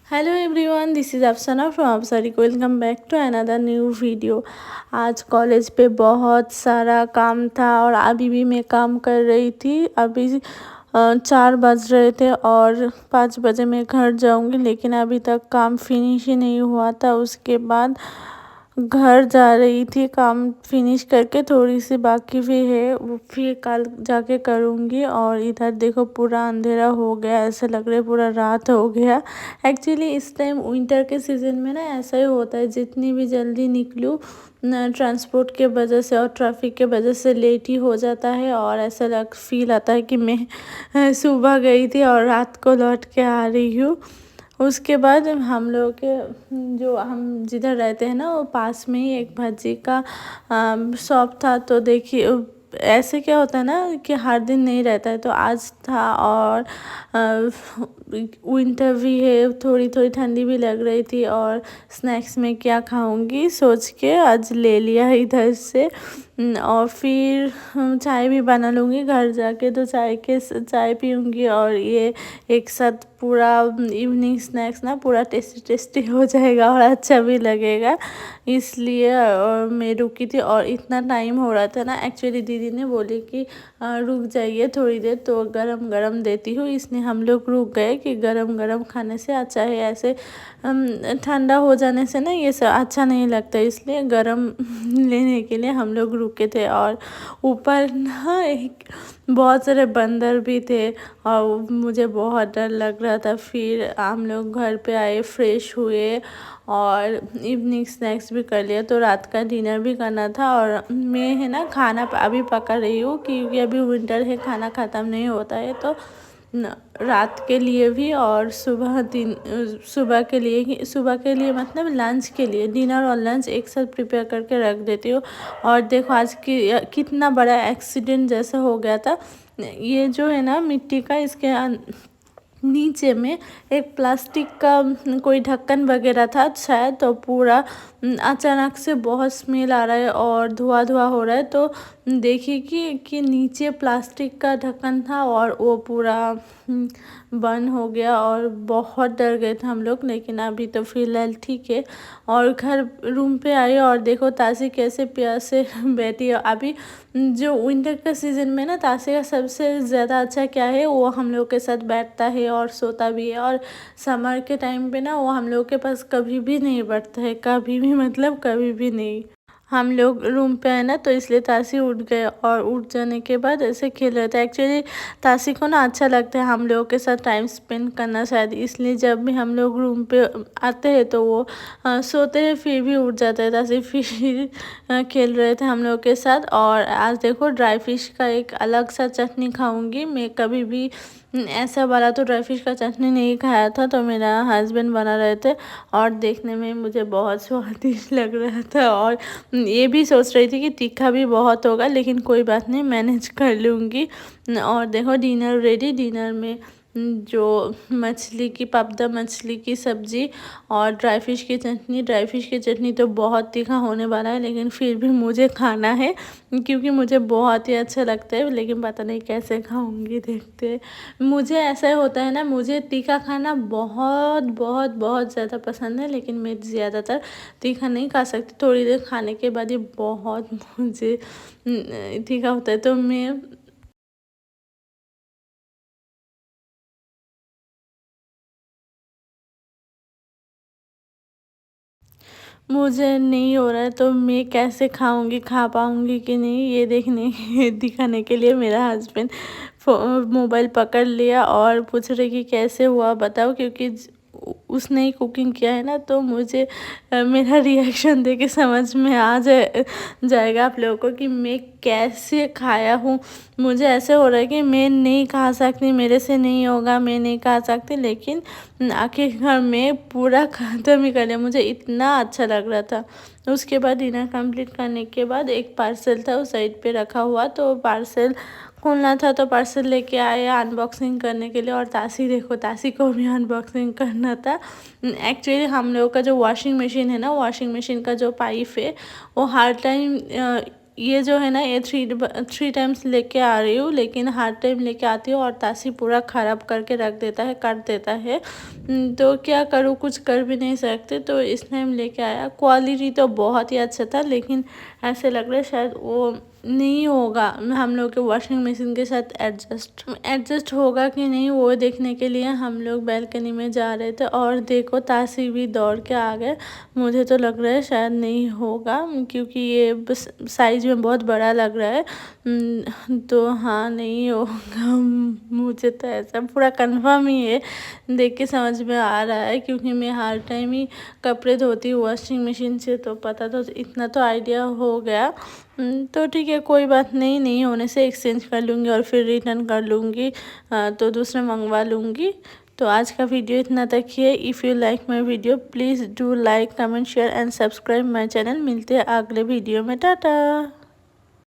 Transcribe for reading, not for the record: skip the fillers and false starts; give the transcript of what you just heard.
Hello everyone, this is Afsana from Afsari. Welcome back to another new video. आज college पे बहुत सारा काम था और अभी भी मैं काम कर रही थी। अभी 4 बज रहे थे और 5 बजे मैं घर जाऊंगी, लेकिन अभी तक काम फिनिश ही नहीं हुआ था। उसके बाद घर जा रही थी, काम फिनिश करके थोड़ी सी बाकी भी है, वो फिर कल जाके करूँगी। और इधर देखो पूरा अंधेरा हो गया, ऐसा लग रहा है पूरा रात हो गया। एक्चुअली इस टाइम विंटर के सीज़न में ना ऐसा ही होता है, जितनी भी जल्दी निकलूँ ट्रांसपोर्ट के वजह से और ट्रैफिक के वजह से लेट ही हो जाता है। और ऐसा फील आता है कि मैं सुबह गई थी और रात को लौट के आ रही हूँ। उसके बाद हम लोग के जो हम जिधर रहते हैं ना, वो पास में ही एक भज्जी का शॉप था। तो देखिए ऐसे क्या होता है ना कि हर दिन नहीं रहता है, तो आज था। और विंटर भी है, थोड़ी थोड़ी ठंडी भी लग रही थी और स्नैक्स में क्या खाऊंगी सोच के आज ले लिया इधर से। और फिर चाय भी बना लूँगी घर जाके, तो चाय पीऊँगी और ये एक साथ पूरा इवनिंग स्नैक्स ना पूरा टेस्टी टेस्टी हो जाएगा और अच्छा भी लगेगा। इसलिए मैं रुकी थी और इतना टाइम हो रहा था ना। एक्चुअली दीदी ने बोली कि रुक जाइए थोड़ी देर, तो गरम गरम देती हूँ, इसलिए हम लोग रुक गए कि गरम गरम खाने से अच्छा है। ऐसे ठंडा हो जाने से ना ये सब अच्छा नहीं लगता, इसलिए गरम लेने के लिए हम लोग रुके थे। और ऊपर ना एक बहुत सारे बंदर भी थे और मुझे बहुत डर लग रहा था। फिर हम लोग घर पे आए, फ्रेश हुए और इवनिंग स्नैक्स भी कर लिया, तो रात का डिनर भी करना था। और मैं है ना खाना अभी पका रही हूँ, क्योंकि अभी विंटर है, खाना ख़त्म नहीं होता है। तो रात के लिए भी और सुबह के लिए मतलब लंच के लिए, डिनर और लंच एक साथ प्रिपेयर करके रख देती हूँ। और देखो आज की कितना बड़ा एक्सीडेंट जैसा हो गया था। ये जो है ना मिट्टी का, इसके नीचे में एक प्लास्टिक का कोई ढक्कन वगैरह था शायद, तो पूरा अचानक से बहुत स्मेल आ रहा है और धुआं धुआं हो रहा है। तो देखिए कि नीचे प्लास्टिक का ढक्कन था और वो पूरा बंद हो गया और बहुत डर गए थे हम लोग। लेकिन अभी तो फिलहाल ठीक है। और घर रूम पे आई और देखो तासी कैसे प्यार से बैठी है। अभी जो विंटर का सीज़न में ना तासी का सबसे ज़्यादा अच्छा क्या है, वो हम लोग के साथ बैठता है और सोता भी है। और समर के टाइम पे ना वो हम लोग के पास कभी भी नहीं बैठता है, कभी भी मतलब कभी भी नहीं। हम लोग रूम पे है ना, तो इसलिए तासी उठ गए और उठ जाने के बाद ऐसे खेल रहे थे। एक्चुअली तासी को ना अच्छा लगता है हम लोगों के साथ टाइम स्पेंड करना शायद, इसलिए जब भी हम लोग रूम पे आते हैं तो वो सोते हैं, फिर भी उठ जाते हैं तासी। फिर खेल रहे थे हम लोग के साथ। और आज देखो ड्राई फिश का एक अलग सा चटनी खाऊंगी मैं। कभी भी ऐसा वाला तो ड्राई फिश का चटनी नहीं खाया था, तो मेरा हस्बैंड बना रहे थे और देखने में मुझे बहुत स्वादिष्ट लग रहा था। और ये भी सोच रही थी कि तीखा भी बहुत होगा, लेकिन कोई बात नहीं, मैनेज कर लूँगी। और देखो डिनर रेडी। डिनर में जो मछली की पापड़ा मछली की सब्ज़ी और ड्राई फिश की चटनी। ड्राई फिश की चटनी तो बहुत तीखा होने वाला है, लेकिन फिर भी मुझे खाना है, क्योंकि मुझे बहुत ही अच्छा लगता है। लेकिन पता नहीं कैसे खाऊंगी, देखते हैं। मुझे ऐसा होता है ना, मुझे तीखा खाना बहुत बहुत बहुत ज़्यादा पसंद है, लेकिन मैं ज़्यादातर तीखा नहीं खा सकती। थोड़ी देर खाने के बाद ही बहुत मुझे तीखा होता है, तो मैं मुझे नहीं हो रहा है, तो मैं कैसे खाऊंगी, खा पाऊंगी कि नहीं, ये देखने दिखाने के लिए मेरा हस्बैंड मोबाइल पकड़ लिया और पूछ रहे कि कैसे हुआ बताओ, क्योंकि उसने ही कुकिंग किया है ना। तो मुझे मेरा रिएक्शन देख के समझ में आ जाएगा आप लोगों को कि मैं कैसे खाया हूँ। मुझे ऐसे हो रहा है कि मैं नहीं खा सकती, मेरे से नहीं होगा, मैं नहीं खा सकती, लेकिन आखिरकार मैं पूरा ख़त्म ही कर लिया। मुझे इतना अच्छा लग रहा था। उसके बाद डिनर कंप्लीट करने के बाद एक पार्सल था उस साइड पे रखा हुआ, तो पार्सल खोलना था, तो पार्सल लेके आए अनबॉक्सिंग करने के लिए। और तासी देखो, तासी को भी अनबॉक्सिंग करना था। एक्चुअली हम लोगों का जो वॉशिंग मशीन है ना, वॉशिंग मशीन का जो पाइप है वो हर टाइम ये जो है ना ये 3 टाइम्स लेके आ रही हूँ, लेकिन हर टाइम लेके आती हूँ और तासी पूरा ख़राब करके रख देता है, काट देता है। तो क्या करूँ, कुछ कर भी नहीं सकते। तो इस टाइम लेके आया। क्वालिटी तो बहुत ही अच्छा था, लेकिन ऐसे लग रहा है शायद वो नहीं होगा हम लोग के वॉशिंग मशीन के साथ एडजस्ट होगा कि नहीं, वो देखने के लिए हम लोग बैल्कनी में जा रहे थे। और देखो तासी भी दौड़ के आ गए। मुझे तो लग रहा है शायद नहीं होगा, क्योंकि ये बस साइज में बहुत बड़ा लग रहा है। तो हाँ, नहीं होगा। मुझे तो ऐसा पूरा कंफर्म ही है, देख के समझ में आ रहा है, क्योंकि मैं हर टाइम ही कपड़े धोती हूँ वॉशिंग मशीन से, तो पता तो इतना तो आइडिया हो गया। तो ठीक है, कोई बात नहीं, नहीं होने से एक्सचेंज कर लूँगी और फिर रिटर्न कर लूँगी, तो दूसरा मंगवा लूँगी। तो आज का वीडियो इतना तक ही है। If you like my video please do like, comment, share and subscribe my channel. मिलते हैं अगले वीडियो में। टाटा।